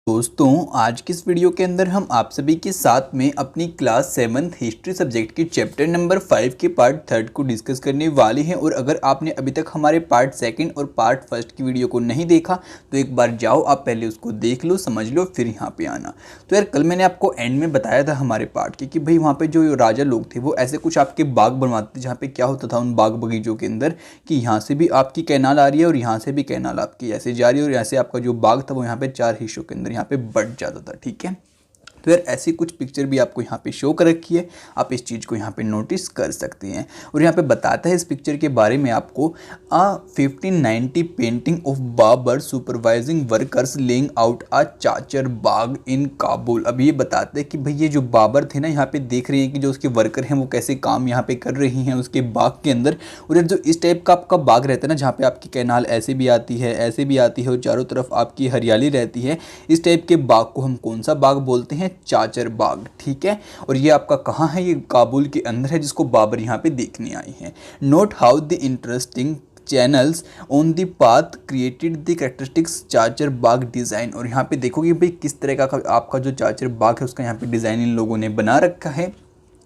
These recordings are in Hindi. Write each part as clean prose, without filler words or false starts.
दोस्तों, आज की इस वीडियो के अंदर हम आप सभी के साथ में अपनी क्लास 7th हिस्ट्री सब्जेक्ट के चैप्टर नंबर 5 के पार्ट 3 को डिस्कस करने वाले हैं। और अगर आपने अभी तक हमारे पार्ट 2 और पार्ट 1 की वीडियो को नहीं देखा तो एक बार जाओ, आप पहले उसको देख लो, समझ लो, फिर यहाँ पे आना। तो यार, कल मैंने आपको एंड में बताया था हमारे पार्ट के कि भाई वहाँ पर जो राजा लोग थे वो ऐसे कुछ आपके बाग बनवाते थे, जहाँ पे क्या होता था उन बाग बगीचों के अंदर कि यहाँ से भी आपकी कैनाल आ रही है और यहाँ से भी कैनाल आपकी ऐसे जा रही है, और यहाँ से आपका जो बाग था वो यहाँ पे 4 हिस्सों के अंदर यहाँ पे बढ़ जाता था। ठीक है, तो यार ऐसी कुछ पिक्चर भी आपको यहाँ पे शो कर रखी है, आप इस चीज़ को यहाँ पे नोटिस कर सकते हैं। और यहाँ पे बताता है इस पिक्चर के बारे में आपको 1590 painting of Babur supervising workers laying out a chahar bagh in Kabul. अब ये बताते हैं कि भाई ये जो बाबर थे ना, यहाँ पे देख रहे हैं कि जो उसके वर्कर हैं वो कैसे काम यहाँ पे कर रही हैं उसके बाग के अंदर। और यार जो इस टाइप का आपका बाग रहता है ना, जहाँ पे आपकी कैनाल ऐसे भी आती है, ऐसे भी आती है और चारों तरफ आपकी हरियाली रहती है, इस टाइप के बाग को हम कौन सा बाग बोलते हैं? चाचर बाग। ठीक है, और ये आपका कहाँ है? ये काबुल के अंदर है, जिसको बाबर यहाँ पे देखने आए हैं। Note how the interesting channels on the path created the characteristics chahar bagh design. और यहाँ पे देखोगे भाई किस तरह का आपका जो चाचर बाग है उसका यहाँ पे डिज़ाइन इन लोगों ने बना रखा है,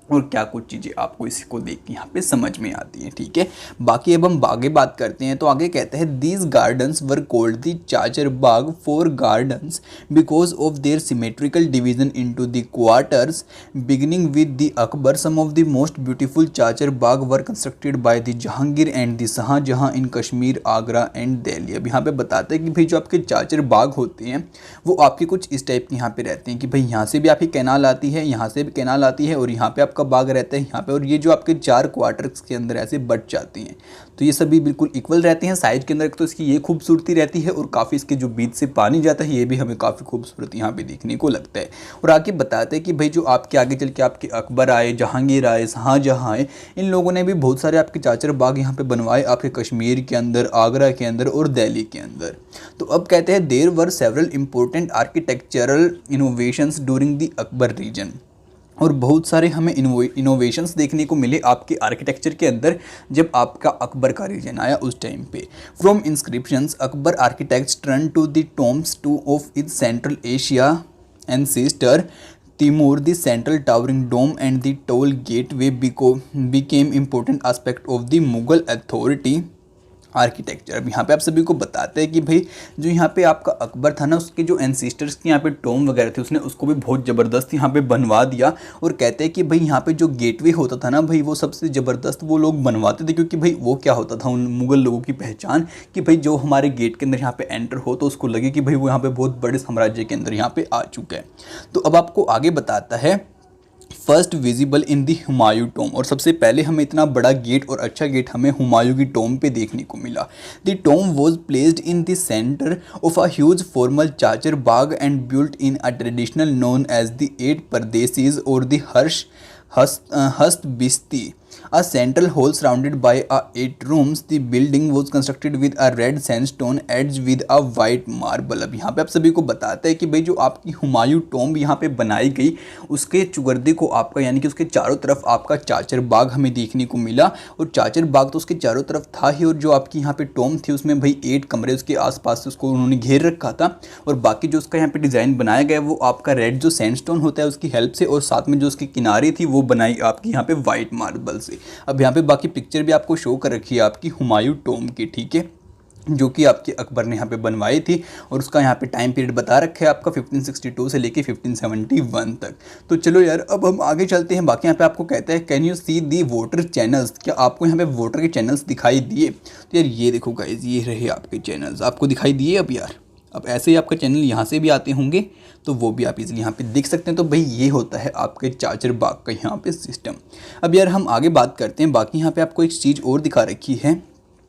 और क्या कुछ चीज़ें आपको इसको देख के यहाँ पे समझ में आती हैं। ठीक है, बाकी अब हम आगे बात करते हैं। तो आगे कहते हैं these gardens were called the chahar bagh four gardens because of their symmetrical division into the quarters beginning with the Akbar. Some of the most beautiful chahar bagh were constructed by the Jahangir and the Shahjahan in Kashmir, Agra and Delhi. अब यहाँ पे बताते हैं कि भाई जो आपके चाचर बाग होते हैं वो आपके कुछ इस टाइप के यहाँ पे रहते हैं कि भाई यहाँ से भी आपकी कैनाल आती है, यहाँ से भी कैनाल आती है, और यहाँ पे आपका बाग रहता है यहाँ पे, और ये जो आपके 4 क्वार्टर्स के अंदर ऐसे बट जाती हैं। तो ये सभी बिल्कुल इक्वल रहते हैं साइज के अंदर। तो इसकी ये खूबसूरती रहती है, और काफ़ी इसके जो बीच से पानी जाता है ये भी हमें काफ़ी खूबसूरत यहाँ पे देखने को लगता है। और आगे बताते हैं कि भाई जो आपके आगे चल के आपके अकबर आए, जहांगीर आए, शाहजहां आए, इन लोगों ने भी बहुत सारे आपके चाचर बाग यहाँ पे बनवाए आपके कश्मीर के अंदर, आगरा के अंदर और दिल्ली के अंदर। तो अब कहते हैं there were several important architectural innovations during the Akbar region. और बहुत सारे हमें इनोवेशंस देखने को मिले आपके आर्किटेक्चर के अंदर जब आपका अकबर का रीजन आया उस टाइम पे। From inscriptions Akbar architects turn to the tombs to of its Central Asia ancestor Timur, the central towering dome and the toll gateway became important aspect of the Mughal authority architecture. अब यहाँ पे आप सभी को बताते हैं कि भाई जो यहाँ पे आपका अकबर था ना, उसके जो एंसेस्टर्स के यहाँ पे टॉम वगैरह थे, उसने उसको भी बहुत ज़बरदस्त यहाँ पे बनवा दिया। और कहते हैं कि भाई यहाँ पे जो गेटवे होता था ना भाई, वो सबसे ज़बरदस्त वो लोग बनवाते थे, क्योंकि भाई वो क्या होता था उन मुगल लोगों की पहचान कि भाई जो हमारे गेट के अंदर यहाँ पे एंटर हो तो उसको लगे कि भाई वो यहाँ पे बहुत बड़े साम्राज्य के अंदर यहाँ पे आ चुका है। तो अब आपको आगे बताता है first visible in the Humayun Tom. और सबसे पहले हमें इतना बड़ा गेट और अच्छा गेट हमें हुमायूं की टॉम पे देखने को मिला। The tomb was placed in the centre of a huge formal chahar bagh and built in a traditional known as the 8 paradises or the हस्त बिस्ती, a central hall surrounded by 8 rooms. The building was constructed with a red sandstone edged with a white marble। अब यहाँ पे आप सभी को बताते हैं कि भाई जो आपकी हुमायूं टॉम्ब यहाँ पे बनाई गई उसके चुगर्दे को आपका यानी कि उसके चारों तरफ आपका चाचर बाग हमें देखने को मिला। और चाचर बाग तो उसके चारों तरफ था ही, और जो आपकी यहाँ पे टॉम्ब थी उसमें भाई 8 कमरे उसके आसपास उसको उन्होंने घेर रखा था। और बाकी जो उसका यहाँ पे डिज़ाइन बनाया गया वो आपका रेड जो सैंडस्टोन होता है उसकी हेल्प से, और साथ में जो उसकी किनारे थी वो बनाई आपकी यहाँ पे वाइट मार्बल से। अब यहाँ पे बाकी पिक्चर भी आपको शो कर रखी है आपकी हुमायूं टॉम्ब की। ठीक है, जो कि आपके अकबर ने यहाँ पे बनवाई थी, और उसका यहाँ पे टाइम पीरियड बता रखा है आपका 1562 से लेके 1571 तक। तो चलो यार, अब हम आगे चलते हैं। बाकी यहाँ पे आपको कहता है can you see the water channels, क्या आपको यहाँ पे वाटर के चैनल्स दिखाई दिए? तो यार ये देखो गाइस, ये रहे आपके चैनल्स, आपको दिखाई दिए। अब यार अब ऐसे ही आपका चैनल यहाँ से भी आते होंगे तो वो भी आप इजीली यहाँ पे देख सकते हैं। तो भाई ये होता है आपके चाचर बाग का यहाँ पे सिस्टम। अब यार हम आगे बात करते हैं। बाकी यहाँ पे आपको एक चीज़ और दिखा रखी है,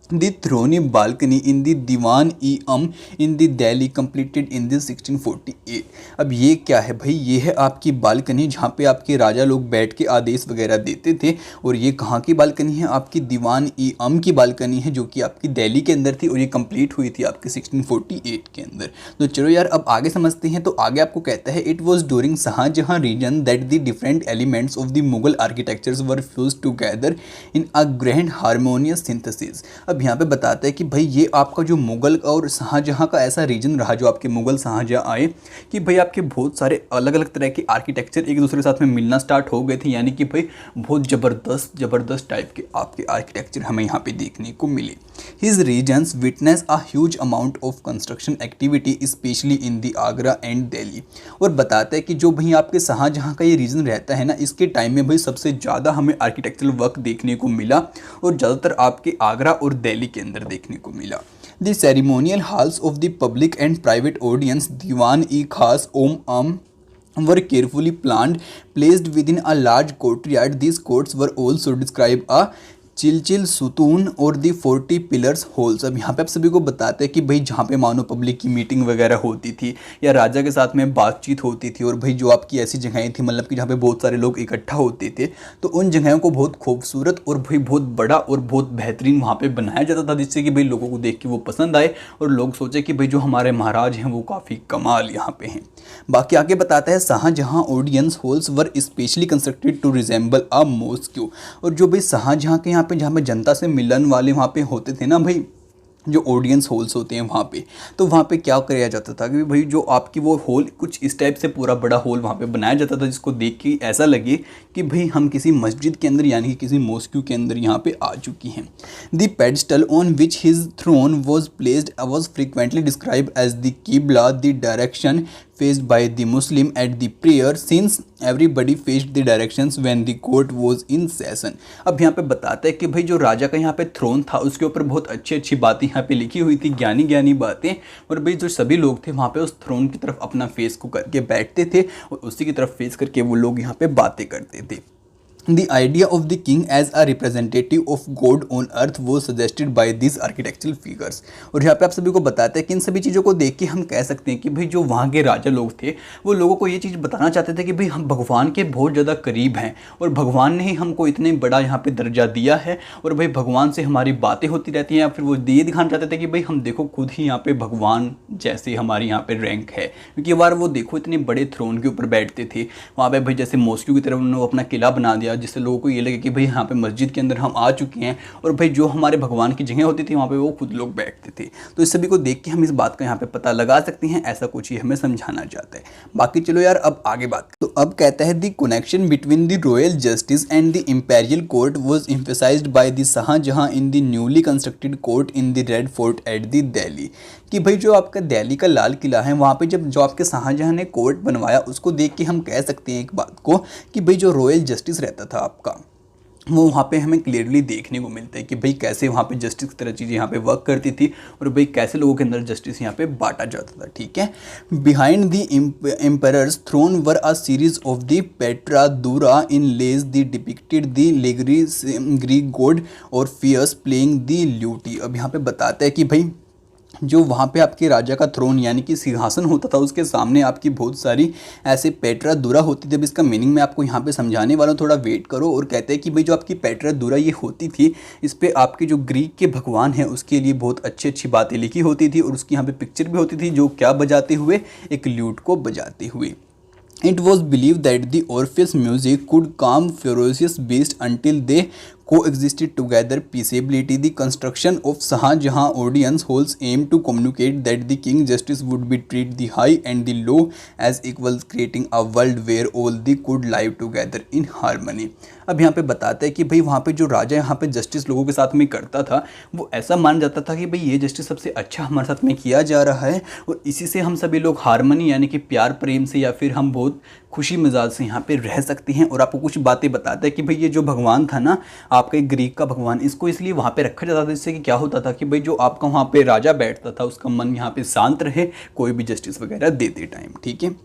the throne balcony in the Diwan i Am in the Delhi completed in the 1648। अब ये क्या है भाई? ये है आपकी बालकनी जहाँ पे आपके राजा लोग बैठ के आदेश वगैरह देते थे। और ये कहाँ की बालकनी है? आपकी दीवान ई अम की बालकनी है, जो कि आपकी दिल्ली के अंदर थी, और ये कंप्लीट हुई थी आपके 1648 के अंदर। तो चलो यार अब आगे समझते हैं। तो आगे आपको कहता है it was during Shah Jahan region that the different elements of the Mughal architectures were fuse together in a grand harmonious synthesis. अब अब यहाँ पे बताते हैं कि भाई ये आपका जो मुग़ल और शाहजहाँ का ऐसा रीजन रहा, जो आपके मुग़ल शाहजहाँ आए, कि भाई आपके बहुत सारे अलग अलग तरह के आर्किटेक्चर एक दूसरे के साथ में मिलना स्टार्ट हो गए थे, यानी कि भाई बहुत ज़बरदस्त टाइप के आपके आर्किटेक्चर हमें यहाँ पे देखने को मिले। His regions witness a huge amount of construction activity specially in the Agra and Delhi. और बताते हैं कि जो भाई आपके शाहजहाँ का ये रीजन रहता है ना, इसके टाइम में भाई सबसे ज़्यादा हमें आर्किटेक्चरल वर्क देखने को मिला और ज़्यादातर आपके आगरा और दिल्ली के अंदर देखने को मिला। The ceremonial halls of the public and private audience Diwan-i-Khas ओम were carefully planned, placed within a large courtyard. These courts were also described a चिलचिल सुतून और दी 40 पिलर्स होल्स। अब यहाँ पे आप सभी को बताते हैं कि भाई जहाँ पे मानो पब्लिक की मीटिंग वगैरह होती थी या राजा के साथ में बातचीत होती थी, और भाई जो आपकी ऐसी जगहें थी मतलब कि जहाँ पे बहुत सारे लोग इकट्ठा होते थे, तो उन जगहों को बहुत खूबसूरत और भाई बहुत बड़ा और बहुत बेहतरीन वहाँ पे बनाया जाता था, जिससे कि भाई लोगों को देख के वो पसंद आए और लोग सोचे कि भाई जो हमारे महाराज हैं वो काफ़ी कमाल यहाँ पे हैं। बाकी आगे बताता है Shah Jahan audience halls were specially constructed to resemble a mosque. और जो भाई शाहजहाँ के यहाँ पे जहाँ पे जनता से मिलन वाले वहाँ पे होते थे ना भाई, जो ऑडियंस हॉल्स होते हैं वहाँ पे, तो वहाँ पे क्या किया जाता था कि भाई जो आपकी वो हॉल कुछ इस टाइप से पूरा बड़ा हॉल वहाँ पे बनाया जाता था, जिसको देख के ऐसा लगे कि भाई हम किसी मस्जिद के अंदर यानी कि किसी मॉस्क्यू के अंदर यहाँ पे आ चुकी हैं। The pedestal on which his throne was placed was frequently describe as the qibla, the direction faced by the Muslim at the prayer, since everybody faced the directions when the court was in session। अब यहाँ पे बताता है कि भाई जो राजा का यहाँ पे थ्रोन था उसके ऊपर बहुत अच्छी बातें यहाँ पे लिखी हुई थी, ज्ञानी बातें, और भाई जो सभी लोग थे वहाँ पे उस थ्रोन की तरफ अपना फेस को करके बैठते थे और उसी की तरफ फेस करके वो लोग यहाँ पे बातें करते थे। The idea of the king as a representative of God on earth was suggested by these architectural figures। और यहाँ पे आप सभी को बताते हैं कि इन सभी चीज़ों को देख के हम कह सकते हैं कि भाई जो वहाँ के राजा लोग थे वो लोगों को ये चीज़ बताना चाहते थे कि भाई हम भगवान के बहुत ज़्यादा करीब हैं और भगवान ने ही हमको इतने बड़ा यहाँ पे दर्जा दिया है, और भाई भगवान से हमारी बातें होती रहती हैं, या फिर वो ये दिखाना चाहते थे कि भाई हम देखो खुद ही यहाँ पे भगवान जैसे हमारी यहाँ पे रैंक है, क्योंकि बार वो देखो इतने बड़े थ्रोन के ऊपर बैठते थे वहाँ पे भाई, जैसे मॉस्क्यू की तरफ उन्होंने अपना किला बना दिया, जिससे लोगों को ये लगे कि भाई यहाँ पे मस्जिद के अंदर हम आ चुके हैं, और भाई जो हमारे भगवान की जगह होती थी वहाँ पे वो खुद लोग बैठते थे। तो इस सभी को देख के हम इस बात का यहाँ पे पता लगा सकते हैं, ऐसा कुछ ही हमें समझाना चाहता है। बाकी चलो यार अब आगे बात। तो अब कहता है the connection between the royal justice and the imperial court was emphasised by the Shahjahan in the newly constructed court in the Red Fort at the Delhi. कि भाई जो आपका दिल्ली का लाल किला है वहाँ पे जब जो आपके शाहजहां ने कोर्ट बनवाया उसको देख के हम कह सकते हैं एक बात को कि भाई जो रॉयल जस्टिस रहता था आपका वो वहाँ पे हमें क्लियरली देखने को मिलता है कि भाई कैसे वहाँ पे जस्टिस की तरह चीज़ें यहाँ पे वर्क करती थी और भाई कैसे लोगों के अंदर जस्टिस यहाँ पे बांटा जाता था। ठीक है। Behind the emperor's throne were a series of the pietra dura inlays the depicted the Greek god Orpheus playing the lute. अब यहाँ पे बताता है कि भाई जो वहाँ पे आपके राजा का थ्रोन यानी कि सिंहासन होता था उसके सामने आपकी बहुत सारी ऐसे पेट्रा दूरा होती थी। अब इसका मीनिंग मैं आपको यहाँ पे समझाने वाला हूँ, थोड़ा वेट करो। और कहते हैं कि भाई जो आपकी पेट्रा दूरा ये होती थी इस पे आपके जो ग्रीक के भगवान हैं उसके लिए बहुत अच्छी बातें लिखी होती थी, और उसकी यहाँ पे पिक्चर भी होती थी जो क्या बजाते हुए, एक ल्यूट को बजाते हुए। It was believed that the Orpheus music could calm ferocious beasts until they coexisted together peaceably. The construction of Shahjahan audience halls aimed to communicate that the king justice would be treat the high and the low as equals, creating a world where all the could live together in harmony। अब यहाँ पे बताते हैं कि भाई वहाँ पे जो राजा यहाँ पे जस्टिस लोगों के साथ में करता था वो ऐसा मान जाता था कि भाई ये जस्टिस सबसे अच्छा हमारे साथ में किया जा रहा है, और इसी से हम सभी लोग हारमनी यानी कि प्यार प्रेम से या फिर हम बहुत खुशी मिजाज से यहाँ पे रह सकते हैं। और आपको कुछ बातें बताता है कि भाई ये जो भगवान था ना आपका एक ग्रीक का भगवान, इसको इसलिए वहाँ पे रखा जाता था जिससे कि क्या होता था कि भाई जो आपका वहाँ पे राजा बैठता था उसका मन यहाँ पे शांत रहे कोई भी जस्टिस वगैरह देते टाइम। ठीक है।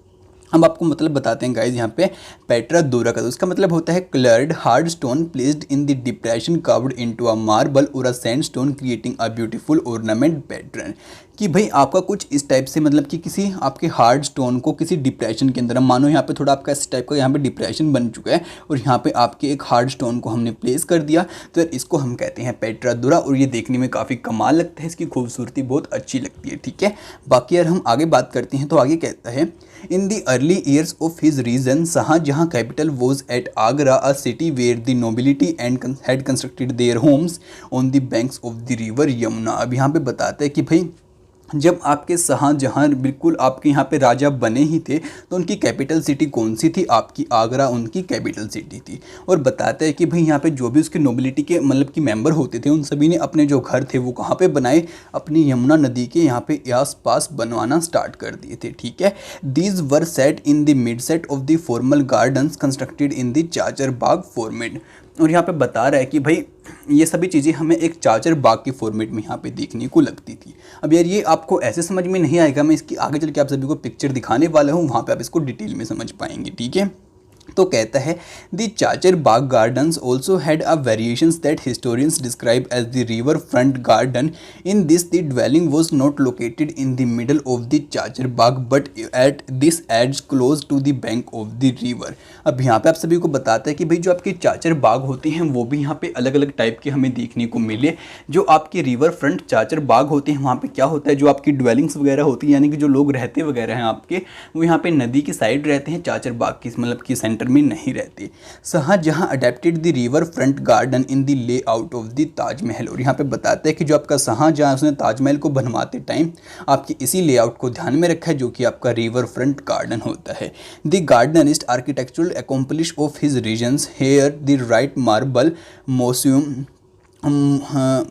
अब आपको मतलब बताते हैं गाइज यहाँ पे पेट्रा दूरा का, तो उसका मतलब होता है coloured hard stone placed in the depression carved into a marble or a sandstone creating a beautiful ornament pattern. कि भाई आपका कुछ इस टाइप से मतलब कि किसी आपके हार्ड स्टोन को किसी डिप्रेशन के अंदर, मानो यहाँ पे थोड़ा आपका इस टाइप का यहाँ पे डिप्रेशन बन चुका है और यहाँ पे आपके एक हार्ड स्टोन को हमने प्लेस कर दिया, तो इसको हम कहते हैं पेट्रा दूरा, और ये देखने में काफ़ी कमाल लगता है, इसकी खूबसूरती बहुत अच्छी लगती है। ठीक है। बाकी यार हम आगे बात करते हैं तो आगे कहता है in the early years of his region Shah Jahan capital was at Agra, a city where the nobility and had constructed their homes on the banks of the river Yamuna. अब यहाँ पे बताता है कि भाई जब आपके शाहजहां बिल्कुल आपके यहाँ पे राजा बने ही थे तो उनकी कैपिटल सिटी कौन सी थी, आपकी आगरा उनकी कैपिटल सिटी थी। और बताते हैं कि भाई यहाँ पे जो भी उसके नोबिलिटी के मतलब कि मेंबर होते थे उन सभी ने अपने जो घर थे वो कहाँ पे बनाए, अपनी यमुना नदी के यहाँ पे आस पास बनवाना स्टार्ट कर दिए थे। ठीक है, these were set in the midst of the formal gardens constructed in the chahar bagh format. और यहाँ पे बता रहा है कि भाई ये सभी चीज़ें हमें एक चाचर बाग के फॉर्मेट में यहाँ पे देखने को लगती थी। अब यार ये आपको ऐसे समझ में नहीं आएगा, मैं इसकी आगे चल के आप सभी को पिक्चर दिखाने वाला हूँ, वहाँ पे आप इसको डिटेल में समझ पाएंगे। ठीक है, तो कहता है the chahar bagh gardens also had a variations that historians describe as the river front garden. In this the dwelling was not located in the middle of the chahar bagh but at this edge close to the bank of the river. अब यहाँ पे आप सभी को बताता है कि भाई जो आपके चाचर बाग होते हैं वो भी यहाँ पे अलग अलग टाइप के हमें देखने को मिले। जो आपके रिवर फ्रंट चाचर बाग होते हैं वहाँ पे क्या होता है, जो आपकी ड्वेलिंग्स वगैरह होती है यानी कि जो लोग रहते वगैरह हैं आपके वो यहाँ पे नदी की साइड रहते हैं, चाचर बाग की मतलब की सेंटर में नहीं रहती। Shah Jahan adapted the river front garden in the layout of the Taj Mahal. और यहाँ पे बताते हैं कि जो आपका शाहजहां उसने ताजमहल को बनवाते टाइम आपके इसी लेआउट को ध्यान में रखा है जो कि आपका रिवर फ्रंट गार्डन होता है। The greatest architectural accomplish of his reigns here the white marble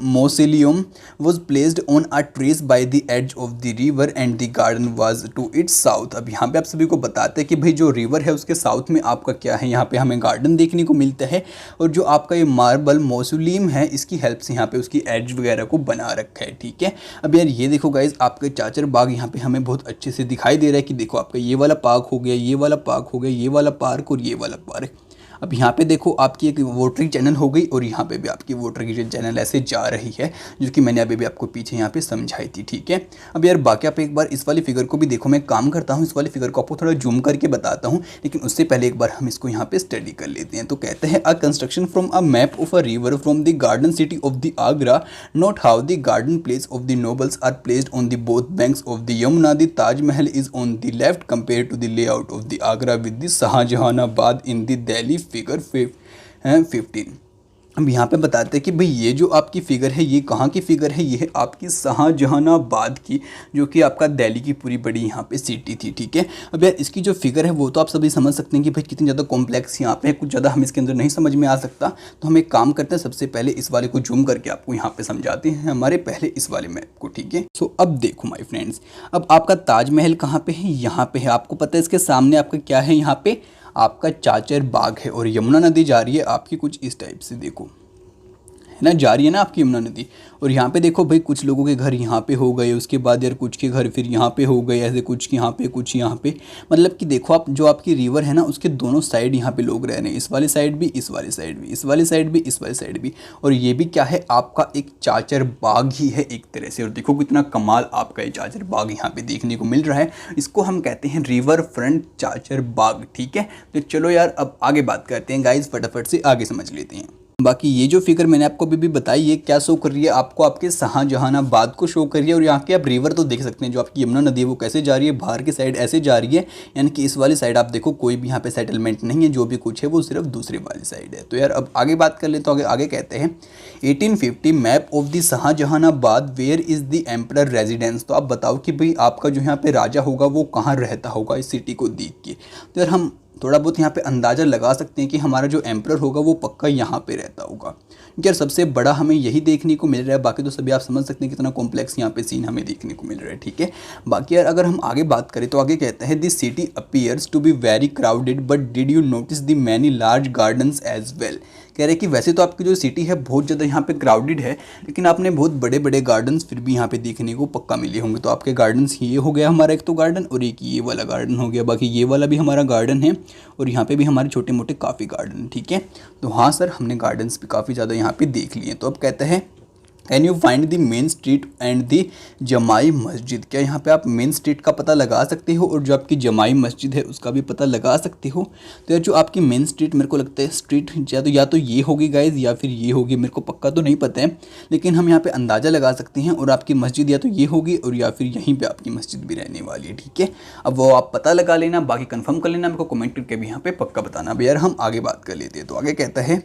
mausoleum was placed on a trace by the edge of the river and the garden was to its south। अब यहाँ पे आप सभी को बताते हैं कि भाई जो रिवर है उसके साउथ में आपका क्या है, यहाँ पे हमें गार्डन देखने को मिलता है और जो आपका ये मार्बल मौसोलियम है इसकी हेल्प से यहाँ पे उसकी एज वगैरह को बना रखा है। ठीक है, अब यार ये देखो गाइज आपका चाचर बाग यहाँ पे हमें बहुत अच्छे से दिखाई दे रहा है कि देखो आपका ये वाला पार्क हो गया, ये वाला पार्क हो गया, ये वाला पार्क और ये वाला पार्क। अब यहाँ पे देखो आपकी एक वोटरी चैनल हो गई और यहाँ पे भी आपकी वोटर की चैनल ऐसे जा रही है जो कि मैंने अभी भी आपको पीछे यहाँ पे समझाई थी। ठीक है, अब यार बाकी आप एक बार इस वाली फिगर को भी देखो, मैं काम करता हूँ इस वाली फिगर को आपको थोड़ा जूम करके बताता हूँ, लेकिन उससे पहले एक बार हम इसको यहाँ पे स्टडी कर लेते हैं। तो कहते हैं a construction from a map of a river from the garden city of the Agra, note how the garden place of the nobles are placed on the both banks of the Yamuna. The Taj Mahal is on the left compare to the layout of the Agra with the Shahjahanabad in the Delhi figure 15। अब यहाँ पे बताते हैं कि भाई ये जो आपकी फ़िगर है ये कहाँ की फ़िगर है, ये है आपकी शाहजहानाबाद की जो कि आपका दिल्ली की पूरी बड़ी यहाँ पे सिटी थी। ठीक है, अब यार इसकी जो फ़िगर है वो तो आप सभी समझ सकते हैं कि भाई कितनी ज़्यादा कॉम्प्लेक्स यहाँ पे है, कुछ ज़्यादा हम इसके अंदर नहीं समझ में आ सकता। तो हम एक काम करते हैं, सबसे पहले इस वाले को जूम करके आपको यहाँ पे समझाते हैं हमारे पहले इस वाले मैप को। ठीक है, सो अब देखो माई फ्रेंड्स, अब आपका ताजमहल कहाँ पे है, यहाँ पे है। आपको पता है इसके सामने आपका क्या है, यहाँ पे आपका चाचर बाग है और यमुना नदी जा रही है आपकी कुछ इस टाइप से, देखो है ना, जा रही है ना आपकी यमुना नदी। और यहाँ पे देखो भाई कुछ लोगों के घर यहाँ पे हो गए, उसके बाद यार कुछ के घर फिर यहाँ पे हो गए, ऐसे कुछ यहाँ पे कुछ यहाँ पे, मतलब कि देखो आप जो आपकी रिवर है ना उसके दोनों साइड यहाँ पे लोग रह रहे हैं, इस वाली साइड भी, इस वाली साइड भी, इस वाली साइड भी, इस वाली साइड भी। और ये भी क्या है, आपका एक चाचर बाग ही है एक तरह से। और देखो कितना कमाल आपका ये चाचर बाग यहाँ पे देखने को मिल रहा है, इसको हम कहते हैं रिवर फ्रंट चाचर बाग। ठीक है, तो चलो यार अब आगे बात करते हैं गाइज, फटाफट से आगे समझ लेते हैं। बाकी ये जो फिगर मैंने आपको अभी भी बताई ये क्या शो कर रही है, आपको आपके शाहजहानाबाद को शो कर रही है। और यहाँ के आप रिवर तो देख सकते हैं, जो आपकी यमुना नदी है वो कैसे जा रही है, बाहर की साइड ऐसे जा रही है, यानी कि इस वाली साइड आप देखो कोई भी यहाँ पे सेटलमेंट नहीं है, जो भी कुछ है वो सिर्फ दूसरी वाली साइड है। तो यार अब आगे बात कर ले, तो आगे कहते हैं 1850 map of the Shahjahanabad where is the emperor residence. तो आप बताओ कि भाई आपका जो यहाँ पे राजा होगा वो कहाँ रहता होगा इस सिटी को देख के। तो यार हम थोड़ा बहुत यहाँ पे अंदाज़ा लगा सकते हैं कि हमारा जो एम्परर होगा वो पक्का यहाँ पे रहता होगा, क्योंकि यार सबसे बड़ा हमें यही देखने को मिल रहा है। बाकी तो सभी आप समझ सकते हैं कितना कॉम्प्लेक्स यहाँ पे सीन हमें देखने को मिल रहा है। ठीक है, बाकी यार अगर हम आगे बात करें तो आगे कहता है this city appears to be very crowded but did you notice the many large gardens as well. कह रहे हैं कि वैसे तो आपकी जो सिटी है बहुत ज़्यादा यहाँ पे क्राउडेड है, लेकिन आपने बहुत बड़े बड़े गार्डन्स फिर भी यहाँ पे देखने को पक्का मिले होंगे। तो आपके गार्डन्स ये हो गया हमारा एक तो गार्डन, और एक ये वाला गार्डन हो गया, बाकी ये वाला भी हमारा गार्डन है और यहाँ पे भी हमारे छोटे मोटे काफ़ी गार्डन। ठीक है, तो हाँ सर हमने गार्डन्स भी काफ़ी ज़्यादा यहाँ पे देख लिए। तो अब कहते हैं can you find the main street and the जमाई मस्जिद। क्या यहाँ पे आप मेन स्ट्रीट का पता लगा सकते हो और जो आपकी जमाई मस्जिद है उसका भी पता लगा सकते हो। तो यार जो आपकी मेन स्ट्रीट मेरे को लगता है स्ट्रीट या तो ये होगी गाइज या फिर ये होगी, मेरे को पक्का तो नहीं पता है, लेकिन हम यहाँ पे अंदाज़ा लगा सकते हैं। और आपकी मस्जिद या तो ये होगी और या फिर यहीं पर आपकी मस्जिद भी रहने वाली है, ठीक है। अब वो आप पता लगा लेना, बाकी कन्फर्म कर लेना, मेरे को कमेंट करके भी यहाँ पे पक्का बताना। अब यार हम आगे बात कर लेते हैं। तो आगे कहता है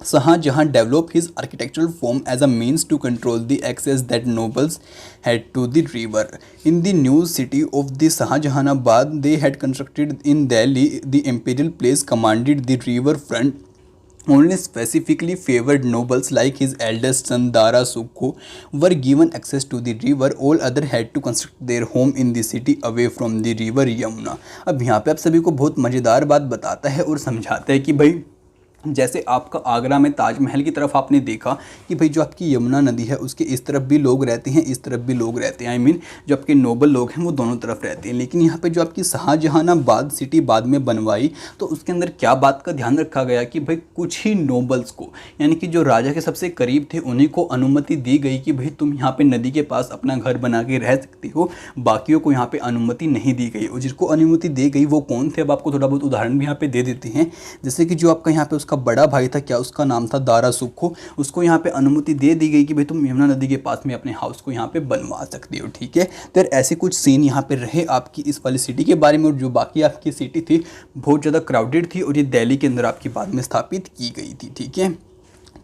Shahjahan developed his architectural form as a means to control the access that nobles had to the river. In the new city of the Shahjahanabad, they had constructed in Delhi, the imperial place commanded the river front. Only specifically favored nobles like his eldest son Dara Sukho were given access to the river. All other had to construct their home in the city away from the river Yamuna. अब यहाँ पे आप सभी को बहुत मज़ेदार बात बताता है और समझाता है कि भाई जैसे आपका आगरा में ताजमहल की तरफ आपने देखा कि भाई जो आपकी यमुना नदी है उसके इस तरफ भी लोग रहते हैं, इस तरफ भी लोग रहते हैं, आई मीन जो आपके नोबल लोग हैं वो दोनों तरफ रहते हैं। लेकिन यहाँ पे जो आपकी शाहजहानाबाद सिटी बाद में बनवाई तो उसके अंदर क्या बात का ध्यान रखा गया कि भाई कुछ ही नोबल्स को, यानी कि जो राजा के सबसे करीब थे, उन्हीं को अनुमति दी गई कि भाई तुम यहाँ पर नदी के पास अपना घर बना के रह सकते हो, बाकियों को यहाँ पर अनुमति नहीं दी गई। और जिसको अनुमति दी गई वो कौन थे, अब आपको थोड़ा बहुत उदाहरण भी यहाँ पर दे देते हैं। जैसे कि जो आपका यहाँ पर का बड़ा भाई था, क्या उसका नाम था दारा सुखो, उसको यहाँ पे अनुमति दे दी गई कि भाई तुम यमुना नदी के पास में अपने हाउस को यहाँ पे बनवा सकते हो, ठीक है। तो ऐसे कुछ सीन यहाँ पे रहे आपकी इस वाली सिटी के बारे में। और जो बाकी आपकी सिटी थी बहुत ज़्यादा क्राउडेड थी और ये दिल्ली के अंदर आपकी बाद में स्थापित की गई थी, ठीक है।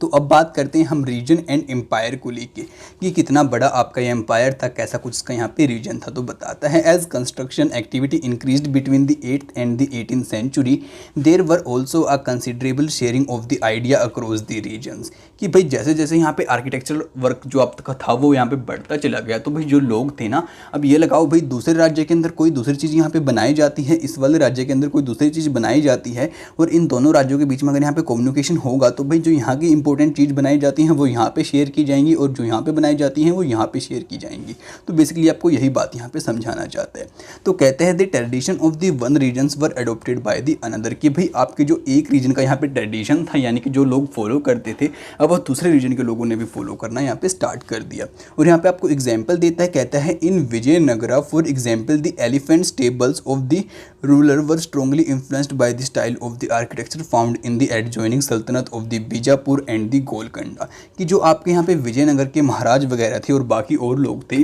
तो अब बात करते हैं हम रीजन एंड एम्पायर को लेके कि कितना बड़ा आपका ये एम्पायर था, कैसा कुछ इसका यहाँ पे रीजन था। तो बताता है as construction activity increased between the 8th and the 18th century there were also a considerable sharing of the idea across the regions. कि भाई जैसे जैसे यहाँ पे आर्किटेक्चरल वर्क जो आप का था वो यहाँ पे बढ़ता चला गया, तो भाई जो लोग थे ना, अब ये लगाओ भाई दूसरे राज्य के अंदर कोई दूसरी चीज़ यहाँ पे बनाई जाती है, इस वाले राज्य के अंदर कोई दूसरी चीज़ बनाई जाती है, और इन दोनों राज्यों के बीच में अगर यहाँ पे कम्युनिकेशन होगा तो भाई जो यहाँ की इंपॉर्टेंट चीज़ बनाई जाती हैं वो यहाँ पे शेयर की जाएंगी और जो यहाँ पे बनाई जाती हैं वो यहाँ पे शेयर की जाएंगी। तो बेसिकली आपको यही बात यहाँ पे समझाना चाहते हैं। तो कहते हैं the tradition of the one regions were adopted by the another, कि भाई आपके जो एक रीजन का यहाँ पे ट्रेडिशन था, यानी कि जो लोग फॉलो करते थे, अब वो दूसरे रीजन के लोगों ने भी फॉलो करना यहाँ पे स्टार्ट कर दिया। और यहाँ पे आपको एग्जाम्पल देता है, कहता है in Vijayanagara for example the elephant stables of the ruler were strongly influenced by the style of the architecture found in the adjoining sultanate of the Bijapur and the Golconda. कि जो आपके यहाँ पे विजयनगर के महाराज वगैरह थे और बाकी और लोग थे,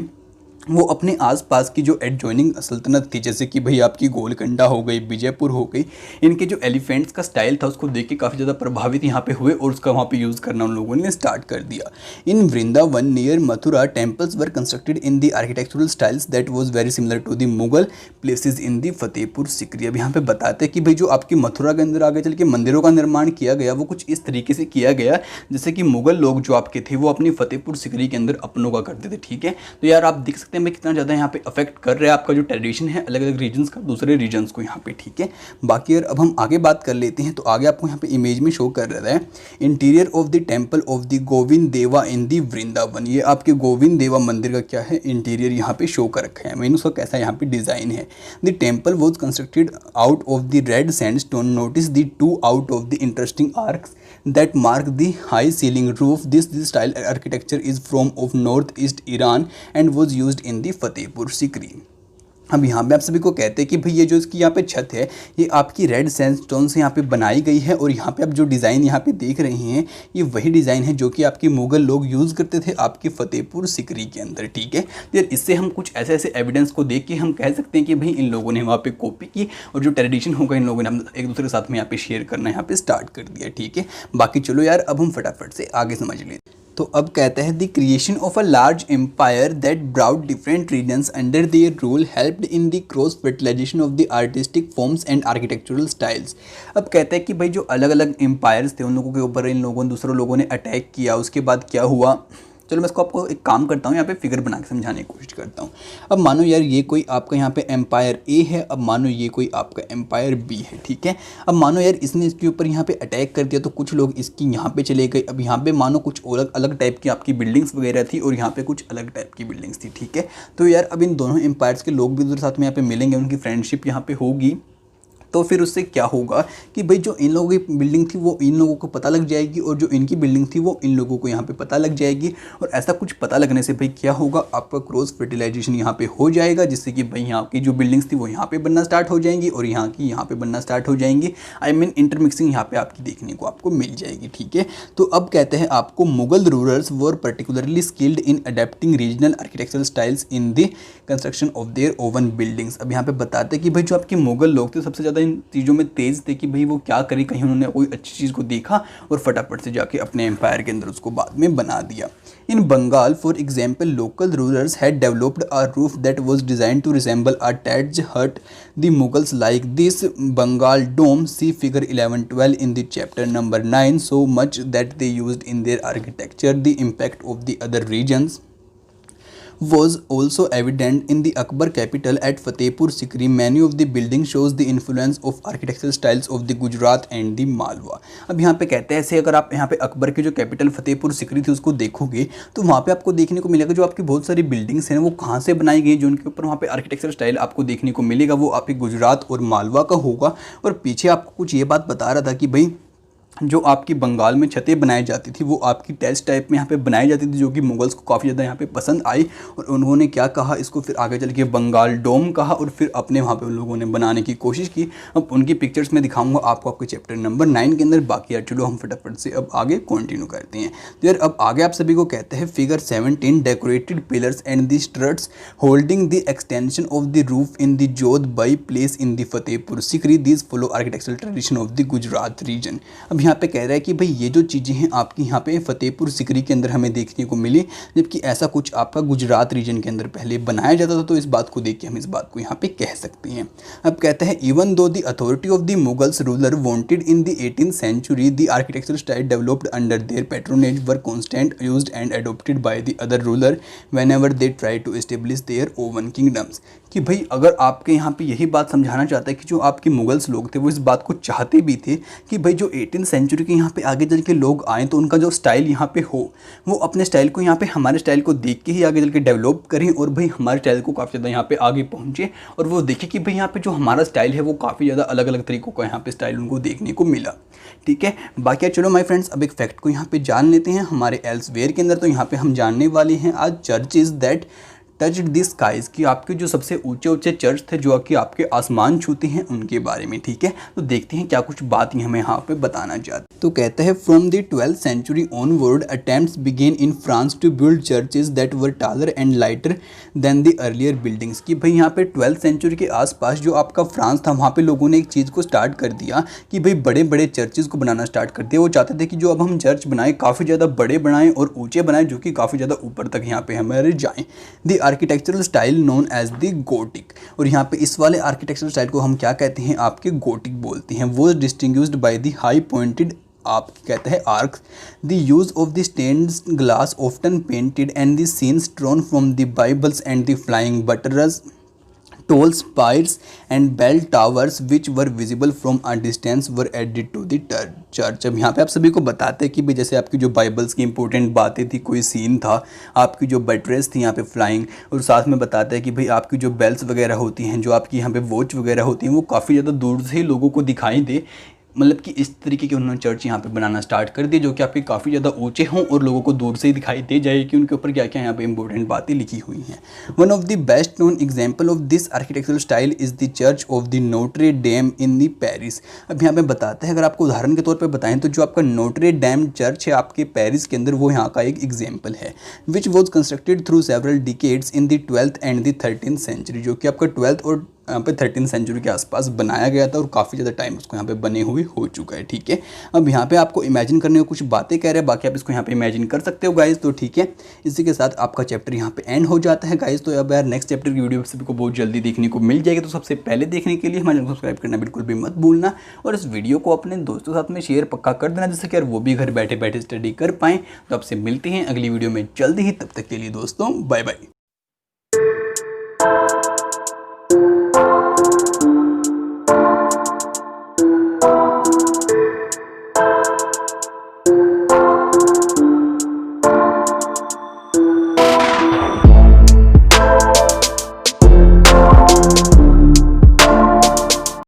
वो अपने आसपास की जो एडजॉइनिंग सल्तनत थी, जैसे कि भाई आपकी गोलकंडा हो गई, विजयपुर हो गई, इनके जो एलिफेंट्स का स्टाइल था उसको देख के काफ़ी ज़्यादा प्रभावित यहाँ पे हुए और उसका वहाँ पे यूज़ करना उन लोगों ने स्टार्ट कर दिया। In Vrindavan near Mathura temples were constructed in the architectural styles that was very similar to the Mughal places in the Fatehpur Sikri. अब यहाँ पे बताते हैं कि भाई जो आपकी मथुरा के अंदर आगे चल के मंदिरों का निर्माण किया गया वो कुछ इस तरीके से किया गया जैसे कि मुगल लोग जो आपके थे वो अपनी फतेहपुर सिकरी के अंदर अपनों का करते थे, ठीक है। तो यार आप देख सकते हैं मैं कितना ज़्यादा यहाँ पे अफेक्ट कर रहा है आपका जो ट्रेडिशन है अलग अलग रीजन्स का दूसरे रीजन्स को यहाँ पे, ठीक है। बाकी यार अब हम आगे बात कर लेते हैं। तो आगे आपको यहाँ पे इमेज में शो कर रहा है interior of the temple of the Govind देवा इन द वृंदावन। ये आपके गोविंद देवा मंदिर का क्या है इंटीरियर यहाँ पे शो कर रखा है, मीन उसका कैसा यहाँ पे डिज़ाइन है। The temple was constructed out of the red sandstone. Notice the 2 out of the interesting arcs that mark the high ceiling roof. This style architecture is from of northeast Iran and was used in the Fatehpur Sikri. अब यहाँ पे आप सभी को कहते हैं कि भाई ये जो इसकी यहाँ पे छत है ये आपकी रेड सैंडस्टोन से यहाँ पे बनाई गई है और यहाँ पे आप जो डिज़ाइन यहाँ पे देख रहे हैं ये वही डिज़ाइन है जो कि आपके मुगल लोग यूज़ करते थे आपके फतेहपुर सिकरी के अंदर, ठीक है। तो यार इससे हम कुछ ऐसे ऐसे एविडेंस को देख के हम कह सकते हैं कि भाई इन लोगों ने वहाँ पे कॉपी की और जो ट्रेडिशन होगा इन लोगों ने एक दूसरे के साथ में यहाँ पे शेयर करना यहाँ पे स्टार्ट कर दिया, ठीक है। बाकी चलो यार अब हम फटाफट से आगे समझ लेते हैं। तो अब कहता है the creation of a large empire that brought different regions under their rule helped in the cross fertilisation of the artistic forms and architectural styles. अब कहता है कि भाई जो अलग अलग एम्पायर्स थे उन लोगों के ऊपर इन लोगों दूसरों लोगों ने अटैक किया, उसके बाद क्या हुआ, चलो मैं इसको आपको एक काम करता हूँ यहाँ पे फिगर बना के समझाने की कोशिश करता हूँ। अब मानो यार ये कोई आपका यहाँ पे एम्पायर ए है, अब मानो ये कोई आपका एम्पायर बी है, ठीक है। अब मानो यार इसने इसके ऊपर यहाँ पे अटैक कर दिया तो कुछ लोग इसकी यहाँ पे चले गए। अब यहाँ पे मानो कुछ अलग अलग टाइप की आपकी बिल्डिंग्स वगैरह थी और यहाँ पे कुछ अलग टाइप की बिल्डिंग्स थी, ठीक है। तो यार अब इन दोनों एम्पायर्स के लोग भी दूसरे साथ में यहाँ पे मिलेंगे, उनकी फ्रेंडशिप यहाँ पे होगी। तो फिर उससे क्या होगा कि भाई जो इन लोगों की बिल्डिंग थी वो इन लोगों को पता लग जाएगी और जो इनकी बिल्डिंग थी वो इन लोगों को यहाँ पे पता लग जाएगी। और ऐसा कुछ पता लगने से भाई क्या होगा, आपका क्रॉस फर्टिलाइजेशन यहाँ पे हो जाएगा, जिससे कि भाई यहाँ की जो बिल्डिंग्स थी वो यहाँ पे बनना स्टार्ट हो जाएंगी और यहाँ की यहाँ पे बनना स्टार्ट हो जाएंगी। आई मीन इंटरमिक्सिंग यहाँ पे आपकी देखने को आपको मिल जाएगी। ठीक है, तो अब कहते हैं आपको Mughal rulers were particularly skilled in adapting regional architectural styles in the construction of their own buildings. अब यहाँ पे बताते हैं कि भाई जो आपके मुगल लोग थे सबसे ज़्यादा इन चीज़ों में तेज़ थे कि भाई वो क्या करें, कहीं उन्होंने कोई अच्छी चीज़ को देखा और फटाफट से जाके अपने एम्पायर के अंदर उसको बाद में बना दिया। In Bengal for example local rulers had developed a roof that was designed to resemble a thatched hut. The Mughals like this Bengal dome, see figure 11-12 in the chapter number 9, so much that they used in their architecture. The impact of the other regions was also evident in the Akbar capital at Fatehpur Sikri. Many of the buildings shows the influence of architectural styles of the Gujarat and the Malwa. अब यहाँ पे कहते हैं ऐसे, अगर आप यहाँ पे अकबर की जो कैपिटल फतेहपुर सिकरी थी उसको देखोगे तो वहाँ पे आपको देखने को मिलेगा जो आपकी बहुत सारी बिल्डिंग्स हैं वो कहाँ से बनाई गई, जो उनके ऊपर वहाँ पे आर्किटेक्चरल स्टाइल आपको देखने को मिलेगा वो आपके गुजरात और मालवा का होगा। और पीछे आपको कुछ ये बात बता रहा था कि भाई जो आपकी बंगाल में छतें बनाई जाती थी वो आपकी टेस्ट टाइप में यहाँ पे बनाई जाती थी, जो कि मुगल्स को काफ़ी ज़्यादा यहाँ पे पसंद आई और उन्होंने क्या कहा, इसको फिर आगे चल के बंगाल डोम कहा और फिर अपने वहाँ पे उन लोगों ने बनाने की कोशिश की। अब उनकी पिक्चर्स में दिखाऊंगा आपको आपके चैप्टर नंबर 9 के अंदर। बाकी यार चलो हम फटाफट से अब आगे कंटिन्यू करते हैं। तो यार अब आगे आप सभी को कहते हैं figure 17 decorated pillars and the struts holding the extension of the roof in the Jodh Bai place in the Fatehpur Sikri, this follow architectural tradition of the Gujarat region. अब यहाँ पे कह रहा है कि भाई ये जो चीज़ें हैं आपकी यहाँ पे फतेहपुर सिकरी के अंदर हमें देखने को मिली, जबकि ऐसा कुछ आपका गुजरात रीजन के अंदर पहले बनाया जाता था। तो इस बात को देख के हम इस बात को यहाँ पे कह सकते हैं। अब कहते हैं even though the authority of the Mughals ruler wanted in the 18th century the architectural style developed under their patronage were constant used and adopted by the other ruler whenever they try to establish their own kingdoms. कि भाई अगर आपके यहाँ पे यही बात समझाना चाहता है कि जो आपके मुगल्स लोग थे वो इस बात को चाहते भी थे कि भाई जो 18th century के यहाँ पे आगे चल के लोग आएँ तो उनका जो स्टाइल यहाँ पे हो वो अपने स्टाइल को यहाँ पे हमारे स्टाइल को देख के ही आगे चल के डेवलप करें और भाई हमारे स्टाइल को काफ़ी ज़्यादा यहाँ पे आगे पहुँचे और वो देखें कि भाई यहाँ पे जो हमारा स्टाइल है वो काफ़ी ज़्यादा अलग अलग तरीक़ों का यहाँ पे स्टाइल उनको देखने को मिला। ठीक है, बाकी चलो माय फ्रेंड्स अब एक फैक्ट को यहाँ पे जान लेते हैं हमारे एल्सवेयर के अंदर। तो यहाँ पे हम जानने वाले हैं आज churches that touched the skies, कि आपके जो सबसे ऊंचे ऊंचे चर्च थे जो कि आपके आसमान छूते हैं उनके बारे में। ठीक है, तो देखते हैं क्या कुछ बात हमें यहाँ पे बताना चाहते। तो कहता है from the 12th century onward attempts began in France to build churches that were taller and lighter than the earlier buildings। कि भाई यहाँ पे 12th century के आसपास जो आपका फ्रांस था वहाँ पे लोगों ने एक चीज़ को स्टार्ट कर दिया कि भाई बड़े बड़े चर्चेज़ को बनाना स्टार्ट कर दिया। वो चाहते थे कि जो अब हम चर्च बनाएं काफ़ी ज़्यादा बड़े बनाएं और ऊँचे बनाएं जो कि काफ़ी ज़्यादा ऊपर तक यहाँ पे हमारे जाएँ। The architectural style known as the Gothic, और यहाँ पे इस वाले आर्किटेक्चरल स्टाइल को हम क्या कहते हैं, आपके गोटिक बोलते हैं। वो distinguished by the high pointed आप कहते हैं arches, the use of the stained glass often painted and the scenes drawn from the bibles and the flying buttress tall spires and bell towers which were visible from a distance were added to the church। अब यहाँ पे आप सभी को बताते हैं कि भाई जैसे आपकी जो बाइबल्स की इंपॉर्टेंट बातें थी, कोई सीन था, आपकी जो बटरेस थी यहाँ पे फ्लाइंग, और साथ में बताते हैं कि भाई आपकी जो बेल्स वगैरह होती हैं, जो आपकी यहाँ पे वॉच वगैरह होती हैं, वो काफ़ी ज़्यादा दूर से ही लोगों को दिखाई दे। मतलब कि इस तरीके के उन्होंने चर्च यहाँ पे बनाना स्टार्ट कर दिए जो कि आपके काफ़ी ज़्यादा ऊंचे हों और लोगों को दूर से ही दिखाई दे जाए कि उनके ऊपर क्या क्या यहाँ पे इंपॉर्टेंट बातें लिखी हुई हैं। One of the best known example of this architectural style is the church of the Notre Dame in the Paris. अब यहाँ पे बताते हैं, अगर आपको उदाहरण के तौर पर बताएं तो जो आपका नोट्रे डेम चर्च है आपके पेरिस के अंदर, वो यहाँ का एक एग्जाम्पल है, which was constructed through several decades in the 12th and the 13th century, जो कि आपका 12th और यहाँ पे 13th सेंचुरी के आसपास बनाया गया था और काफ़ी ज़्यादा टाइम उसको यहाँ पे बने हुए हो चुका है। ठीक है, अब यहाँ पे आपको इमेजिन करने को कुछ बातें कह रहे हैं, बाकी आप इसको यहाँ पे इमेजिन कर सकते हो गाइज। तो ठीक है, इसी के साथ आपका चैप्टर यहाँ पे एंड हो जाता है गाइज। तो अब यार नेक्स्ट चैप्टर की वीडियो सभी को बहुत जल्दी देखने को मिल जाएगी। तो सबसे पहले देखने के लिए हमारे चैनल को सब्सक्राइब करना बिल्कुल भी मत भूलना और इस वीडियो को अपने दोस्तों के साथ में शेयर पक्का कर देना, जिससे कि यार वो भी घर बैठे बैठे स्टडी कर पाएँ। तो आपसे मिलते हैं अगली वीडियो में जल्दी ही, तब तक के लिए दोस्तों बाय बाय।